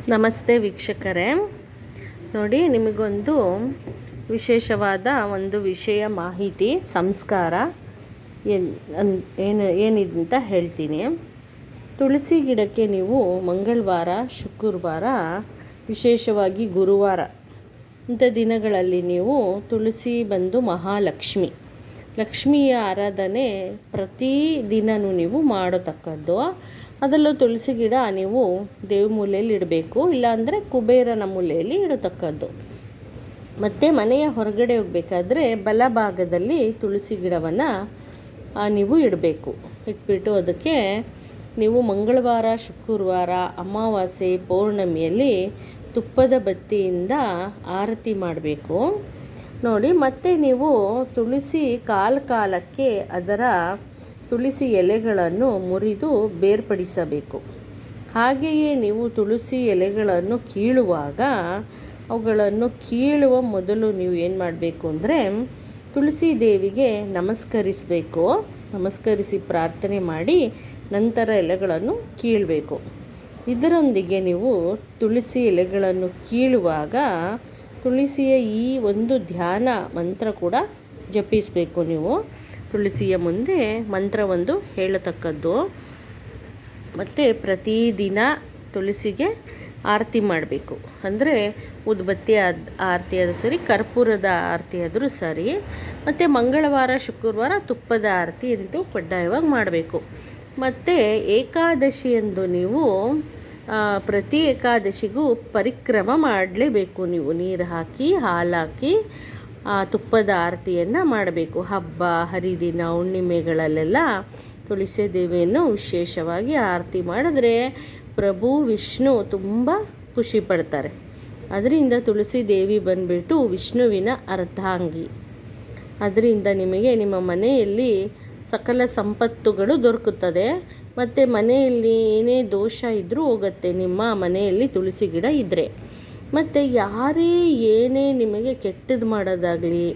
ನಮಸ್ತೆ ವೀಕ್ಷಕರೇ, ನೋಡಿ ನಿಮಗೊಂದು ವಿಶೇಷವಾದ ಒಂದು ವಿಷಯ ಮಾಹಿತಿ ಸಂಸ್ಕಾರ ಏನಿದೆ ಅಂತ ಹೇಳ್ತೀನಿ. ತುಳಸಿ ಗಿಡಕ್ಕೆ ನೀವು ಮಂಗಳವಾರ, ಶುಕ್ರವಾರ, ವಿಶೇಷವಾಗಿ ಗುರುವಾರ ಇಂಥ ದಿನಗಳಲ್ಲಿ ನೀವು ತುಳಸಿ ಬಂದು ಮಹಾಲಕ್ಷ್ಮಿ, ಲಕ್ಷ್ಮಿಯ ಆರಾಧನೆ ಪ್ರತಿ ದಿನವೂ ನೀವು ಮಾಡತಕ್ಕದ್ದು. ಅದರಲ್ಲೂ ತುಳಸಿ ಗಿಡ ನೀವು ದೇವ್ರ ಮೂಲೆಯಲ್ಲಿ ಇಡಬೇಕು, ಇಲ್ಲಾಂದರೆ ಕುಬೇರನ ಮೂಲೆಯಲ್ಲಿ ಇಡತಕ್ಕದ್ದು. ಮತ್ತು ಮನೆಯ ಹೊರಗಡೆ ಹೋಗಬೇಕಾದ್ರೆ ಬಲಭಾಗದಲ್ಲಿ ತುಳಸಿ ಗಿಡವನ್ನು ನೀವು ಇಡಬೇಕು. ಇಟ್ಬಿಟ್ಟು ಅದಕ್ಕೆ ನೀವು ಮಂಗಳವಾರ, ಶುಕ್ರವಾರ, ಅಮಾವಾಸ್ಯೆ, ಪೌರ್ಣಮಿಯಲ್ಲಿ ತುಪ್ಪದ ಬತ್ತಿಯಿಂದ ಆರತಿ ಮಾಡಬೇಕು ನೋಡಿ. ಮತ್ತು ನೀವು ತುಳಸಿ ಕಾಲಕ್ಕೆ ಅದರ ತುಳಸಿ ಎಲೆಗಳನ್ನು ಮುರಿದು ಬೇರ್ಪಡಿಸಬೇಕು. ಹಾಗೆಯೇ ನೀವು ತುಳಸಿ ಎಲೆಗಳನ್ನು ಕೀಳುವಾಗ ಅವುಗಳನ್ನು ಕೀಳುವ ಮೊದಲು ನೀವು ಏನು ಮಾಡಬೇಕು ಅಂದರೆ ತುಳಸಿ ದೇವಿಗೆ ನಮಸ್ಕರಿಸಿ ಪ್ರಾರ್ಥನೆ ಮಾಡಿ ನಂತರ ಎಲೆಗಳನ್ನು ಕೀಳಬೇಕು. ಇದರೊಂದಿಗೆ ನೀವು ತುಳಸಿ ಎಲೆಗಳನ್ನು ಕೀಳುವಾಗ ತುಳಸಿಯ ಈ ಒಂದು ಧ್ಯಾನ ಮಂತ್ರ ಕೂಡ ಜಪಿಸಬೇಕು. ನೀವು ತುಳಸಿಯ ಮುಂದೆ ಮಂತ್ರವೊಂದು ಹೇಳತಕ್ಕದ್ದು. ಮತ್ತು ಪ್ರತಿದಿನ ತುಳಸಿಗೆ ಆರತಿ ಮಾಡಬೇಕು. ಅಂದರೆ ಉದ್ಬತ್ತಿ ಆರತಿ ಆದರೂ ಸರಿ, ಕರ್ಪೂರದ ಆರತಿ ಆದರೂ ಸರಿ. ಮತ್ತು ಮಂಗಳವಾರ, ಶುಕ್ರವಾರ ತುಪ್ಪದ ಆರತಿ ಅಂತೂ ಕಡ್ಡಾಯವಾಗಿ ಮಾಡಬೇಕು. ಮತ್ತು ಏಕಾದಶಿಯಂದು ನೀವು ಪ್ರತಿ ಏಕಾದಶಿಗೂ ಪರಿಕ್ರಮ ಮಾಡಲೇಬೇಕು. ನೀವು ನೀರು ಹಾಕಿ, ಹಾಲು ಹಾಕಿ ತುಪ್ಪದ ಆರತಿಯನ್ನು ಮಾಡಬೇಕು. ಹಬ್ಬ ಹರಿದಿನ ಹುಣ್ಣಿಮೆಗಳಲ್ಲೆಲ್ಲ ತುಳಸಿ ದೇವಿಯನ್ನು ವಿಶೇಷವಾಗಿ ಆರತಿ ಮಾಡಿದ್ರೆ ಪ್ರಭು ವಿಷ್ಣು ತುಂಬ ಖುಷಿ ಪಡ್ತಾರೆ. ಅದರಿಂದ ತುಳಸಿ ದೇವಿ ಬಂದುಬಿಟ್ಟು ವಿಷ್ಣುವಿನ ಅರ್ಧಾಂಗಿ. ಅದರಿಂದ ನಿಮಗೆ ನಿಮ್ಮ ಮನೆಯಲ್ಲಿ ಸಕಲ ಸಂಪತ್ತುಗಳು ದೊರಕುತ್ತದೆ. ಮತ್ತು ಮನೆಯಲ್ಲಿ ಏನೇ ದೋಷ ಇದ್ದರೂ ಹೋಗುತ್ತೆ ನಿಮ್ಮ ಮನೆಯಲ್ಲಿ ತುಳಸಿ ಗಿಡ ಇದ್ದರೆ. ಮತ್ತು ಯಾರೇ ಏನೇ ನಿಮಗೆ ಕೆಟ್ಟದ್ದು ಮಾಡೋದಾಗಲಿ,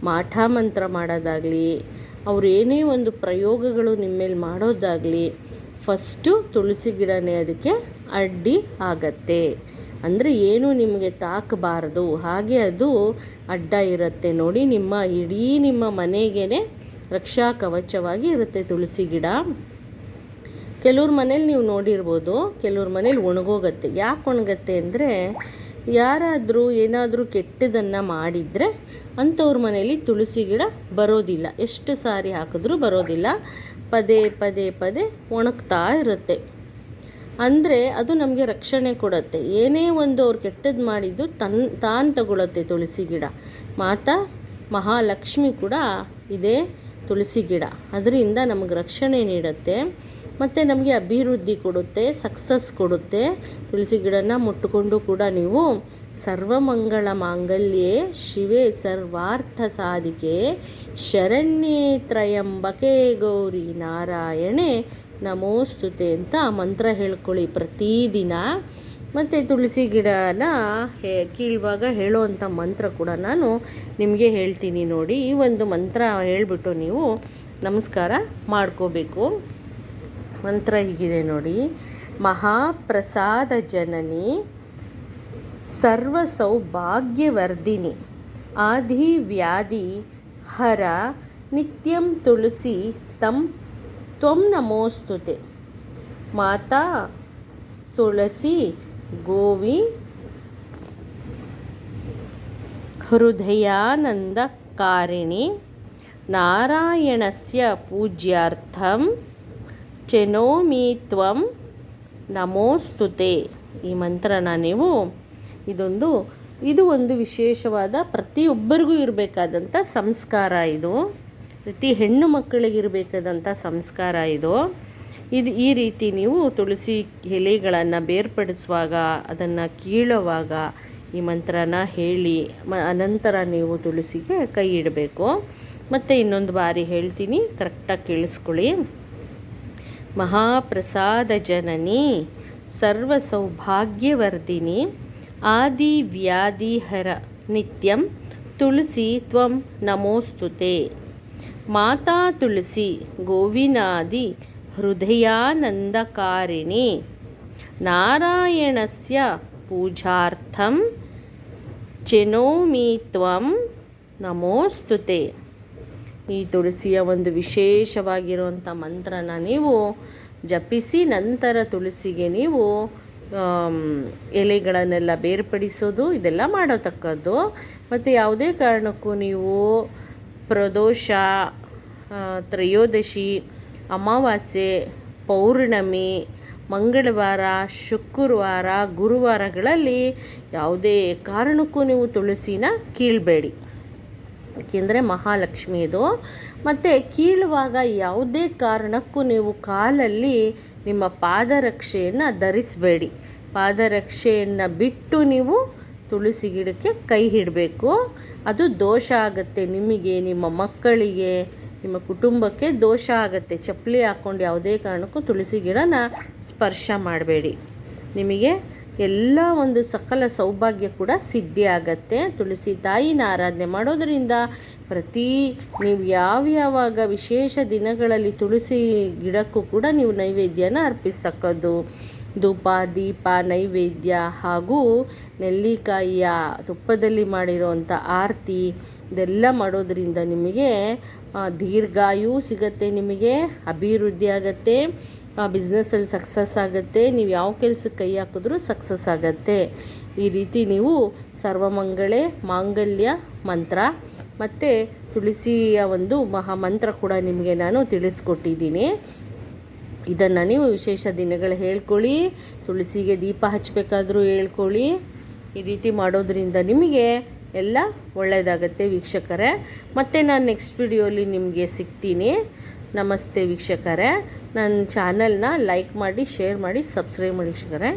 ಮಾಟ ಮಂತ್ರ ಮಾಡೋದಾಗಲಿ, ಅವ್ರು ಏನೇ ಒಂದು ಪ್ರಯೋಗಗಳು ನಿಮ್ಮ ಮೇಲೆ ಮಾಡೋದಾಗಲಿ, ಫಸ್ಟು ತುಳಸಿ ಗಿಡನೇ ಅದಕ್ಕೆ ಅಡ್ಡಿ ಆಗತ್ತೆ. ಅಂದರೆ ಏನು ನಿಮಗೆ ತಾಕಬಾರದು, ಹಾಗೆ ಅದು ಅಡ್ಡ ಇರುತ್ತೆ ನೋಡಿ. ನಿಮ್ಮ ಮನೆಗೇ ರಕ್ಷಾ ಕವಚವಾಗಿ ಇರುತ್ತೆ ತುಳಸಿ ಗಿಡ. ಕೆಲವ್ರ ಮನೇಲಿ ನೀವು ನೋಡಿರ್ಬೋದು, ಕೆಲವ್ರ ಮನೇಲಿ ಒಣಗೋಗತ್ತೆ. ಯಾಕೆ ಒಣಗತ್ತೆ ಅಂದರೆ ಯಾರಾದರೂ ಏನಾದರೂ ಕೆಟ್ಟದನ್ನು ಮಾಡಿದರೆ ಅಂಥವ್ರ ಮನೇಲಿ ತುಳಸಿ ಗಿಡ ಬರೋದಿಲ್ಲ. ಎಷ್ಟು ಸಾರಿ ಹಾಕಿದ್ರೂ ಬರೋದಿಲ್ಲ. ಪದೇ ಒಣಗ್ತಾ ಇರುತ್ತೆ. ಅಂದರೆ ಅದು ನಮಗೆ ರಕ್ಷಣೆ ಕೊಡುತ್ತೆ. ಏನೇ ಒಂದು ಅವ್ರು ಕೆಟ್ಟದ್ದು ಮಾಡಿದ್ದು ತಾನು ತಗೊಳುತ್ತೆ ತುಳಸಿ ಗಿಡ. ಮಾತಾ ಮಹಾಲಕ್ಷ್ಮಿ ಕೂಡ ಇದೆ ತುಳಸಿ ಗಿಡ. ಅದರಿಂದ ನಮಗೆ ರಕ್ಷಣೆ ನೀಡುತ್ತೆ. ಮತ್ತು ನಮಗೆ ಅಭಿವೃದ್ಧಿ ಕೊಡುತ್ತೆ, ಸಕ್ಸಸ್ ಕೊಡುತ್ತೆ. ತುಳಸಿ ಗಿಡನ ಮುಟ್ಟುಕೊಂಡು ಕೂಡ ನೀವು ಸರ್ವಮಂಗಳ ಮಾಂಗಲ್ಯೆ ಶಿವೆ ಸರ್ವಾರ್ಥ ಸಾಧಿಕೆ ಶರಣ್ಯೇ ತ್ರ್ಯಂಬಕೆ ಗೌರಿ ನಾರಾಯಣೆ ನಮೋಸ್ತುತೆ ಅಂತ ಮಂತ್ರ ಹೇಳ್ಕೊಳ್ಳಿ ಪ್ರತಿದಿನ. ಮತ್ತು ತುಳಸಿ ಗಿಡನ ಕೀಳುವಾಗ ಹೇಳೋವಂಥ ಮಂತ್ರ ಕೂಡ ನಾನು ನಿಮಗೆ ಹೇಳ್ತೀನಿ ನೋಡಿ. ಈ ಒಂದು ಮಂತ್ರ ಹೇಳಿಬಿಟ್ಟು ನೀವು ನಮಸ್ಕಾರ ಮಾಡ್ಕೋಬೇಕು. ಮಂತ್ರ ಹೀಗಿದೆ ನೋಡಿ. ಮಹಾಪ್ರಸಾದ ಜನನಿ ಸರ್ವ ಸೌಭಾಗ್ಯವರ್ಧಿನಿ ಆದಿ ವ್ಯಾಧಿ ಹರ ನಿತ್ಯಂ ತುಳಸಿ ತ್ವಂ ನಮೋಸ್ತುತೆ ಮಾತಾ ತುಳಸಿ ಗೋವಿ ಹೃದಯಾನಂದಕಾರಿಣಿ ನಾರಾಯಣಸ್ಯ ಪೂಜ್ಯಾರ್ಥಂ ಚೆನೋಮಿ ತ್ವಂ ನಮೋಸ್ತುತೆ. ಈ ಮಂತ್ರನ ನೀವು ಇದು ಒಂದು ವಿಶೇಷವಾದ ಪ್ರತಿಯೊಬ್ಬರಿಗೂ ಇರಬೇಕಾದಂಥ ಸಂಸ್ಕಾರ. ಇದು ಪ್ರತಿ ಹೆಣ್ಣು ಮಕ್ಕಳಿಗೆ ಇರಬೇಕಾದಂಥ ಸಂಸ್ಕಾರ ಇದು. ಈ ರೀತಿ ನೀವು ತುಳಸಿ ಎಲೆಗಳನ್ನು ಬೇರ್ಪಡಿಸುವಾಗ, ಅದನ್ನು ಕೀಳುವಾಗ ಈ ಮಂತ್ರನ ಹೇಳಿ ಅನಂತರ ನೀವು ತುಳಸಿಗೆ ಕೈ ಇಡಬೇಕು. ಮತ್ತು ಇನ್ನೊಂದು ಬಾರಿ ಹೇಳ್ತೀನಿ, ಕರೆಕ್ಟಾಗಿ ಕೇಳಿಸ್ಕೊಳ್ಳಿ. ಮಹಾಪ್ರಸಾದ ಜನನಿ ಸರ್ವ ಸೌಭಾಗ್ಯವರ್ಧಿನಿ ಆದಿ ವ್ಯಾಧಿಹರ ನಿತ್ಯಂ ತುಳಸಿ ತ್ವಂ ನಮೋಸ್ತುತೆ ಮಾತಾ ತುಳಸಿ ಗೋವಿನಾದಿ ಹೃದಯಾನಂದಕಾರಿಣಿ ನಾರಾಯಣಸ್ಯ ಪೂಜಾರ್ಥಂ ಚಿನೋಮಿ ತ್ವಂ ನಮೋಸ್ತುತೆ. ಈ ತುಳಸಿಯ ಒಂದು ವಿಶೇಷವಾಗಿರುವಂಥ ಮಂತ್ರನ ನೀವು ಜಪಿಸಿ ನಂತರ ತುಳಸಿಗೆ ನೀವು ಎಲೆಗಳನ್ನೆಲ್ಲ ಬೇರ್ಪಡಿಸೋದು ಇದೆಲ್ಲ ಮಾಡತಕ್ಕದ್ದು. ಮತ್ತು ಯಾವುದೇ ಕಾರಣಕ್ಕೂ ನೀವು ಪ್ರದೋಷ, ತ್ರಯೋದಶಿ, ಅಮಾವಾಸ್ಯೆ, ಪೌರ್ಣಮಿ, ಮಂಗಳವಾರ, ಶುಕ್ರವಾರ, ಗುರುವಾರಗಳಲ್ಲಿ ಯಾವುದೇ ಕಾರಣಕ್ಕೂ ನೀವು ತುಳಸಿನ ಕೀಳಬೇಡಿ. ಏಕೆಂದರೆ ಮಹಾಲಕ್ಷ್ಮಿ ಇದು. ಮತ್ತು ಕೀಳುವಾಗ ಯಾವುದೇ ಕಾರಣಕ್ಕೂ ನೀವು ಕಾಲಲ್ಲಿ ನಿಮ್ಮ ಪಾದರಕ್ಷೆಯನ್ನು ಧರಿಸಬೇಡಿ. ಪಾದರಕ್ಷೆಯನ್ನು ಬಿಟ್ಟು ನೀವು ತುಳಸಿ ಗಿಡಕ್ಕೆ ಕೈ ಹಿಡಬೇಕು. ಅದು ದೋಷ ಆಗುತ್ತೆ, ನಿಮಗೆ, ನಿಮ್ಮ ಮಕ್ಕಳಿಗೆ, ನಿಮ್ಮ ಕುಟುಂಬಕ್ಕೆ ದೋಷ ಆಗುತ್ತೆ. ಚಪ್ಪಲಿ ಹಾಕ್ಕೊಂಡು ಯಾವುದೇ ಕಾರಣಕ್ಕೂ ತುಳಸಿ ಗಿಡನ ಸ್ಪರ್ಶ ಮಾಡಬೇಡಿ. ನಿಮಗೆ ಎಲ್ಲ ಒಂದು ಸಕಲ ಸೌಭಾಗ್ಯ ಕೂಡ ಸಿದ್ಧಿ ಆಗತ್ತೆ. ತುಳಸಿ ತಾಯಿನ ಆರಾಧನೆ ಮಾಡೋದರಿಂದ ನೀವು ಯಾವ್ಯಾವಾಗ ವಿಶೇಷ ದಿನಗಳಲ್ಲಿ ತುಳಸಿ ಗಿಡಕ್ಕೂ ಕೂಡ ನೀವು ನೈವೇದ್ಯನ ಅರ್ಪಿಸ್ತಕ್ಕದ್ದು. ಧೂಪ, ದೀಪ, ನೈವೇದ್ಯ ಹಾಗೂ ನೆಲ್ಲಿಕಾಯಿಯ ತುಪ್ಪದಲ್ಲಿ ಮಾಡಿರೋವಂಥ ಆರತಿ ಇದೆಲ್ಲ ಮಾಡೋದರಿಂದ ನಿಮಗೆ ದೀರ್ಘಾಯು ಸಿಗತ್ತೆ, ನಿಮಗೆ ಅಭಿವೃದ್ಧಿ ಆಗತ್ತೆ, ಬಿಸ್ನೆಸ್ಸಲ್ಲಿ ಸಕ್ಸಸ್ ಆಗುತ್ತೆ. ನೀವು ಯಾವ ಕೆಲಸಕ್ಕೆ ಕೈ ಹಾಕಿದ್ರೂ ಸಕ್ಸಸ್ ಆಗುತ್ತೆ. ಈ ರೀತಿ ನೀವು ಸರ್ವಮಂಗಳೆ ಮಾಂಗಲ್ಯ ಮಂತ್ರ ಮತ್ತು ತುಳಸಿಯ ಒಂದು ಮಹಾಮಂತ್ರ ಕೂಡ ನಿಮಗೆ ನಾನು ತಿಳಿಸ್ಕೊಟ್ಟಿದ್ದೀನಿ. ಇದನ್ನು ನೀವು ವಿಶೇಷ ದಿನಗಳು ಹೇಳ್ಕೊಳ್ಳಿ. ತುಳಸಿಗೆ ದೀಪ ಹಚ್ಚಬೇಕಾದ್ರೂ ಹೇಳ್ಕೊಳ್ಳಿ. ಈ ರೀತಿ ಮಾಡೋದ್ರಿಂದ ನಿಮಗೆ ಎಲ್ಲ ಒಳ್ಳೆಯದಾಗತ್ತೆ ವೀಕ್ಷಕರೇ. ಮತ್ತು ನಾನು ನೆಕ್ಸ್ಟ್ ವಿಡಿಯೋಲಿ ನಿಮಗೆ ಸಿಗ್ತೀನಿ. ನಮಸ್ತೆ ವೀಕ್ಷಕರೇ. ನನ್ನ ಚಾನಲ್ನ ಲೈಕ್ ಮಾಡಿ, ಶೇರ್ ಮಾಡಿ, ಸಬ್ಸ್ಕ್ರೈಬ್ ಮಾಡಿ ವೀಕ್ಷಕರೇ.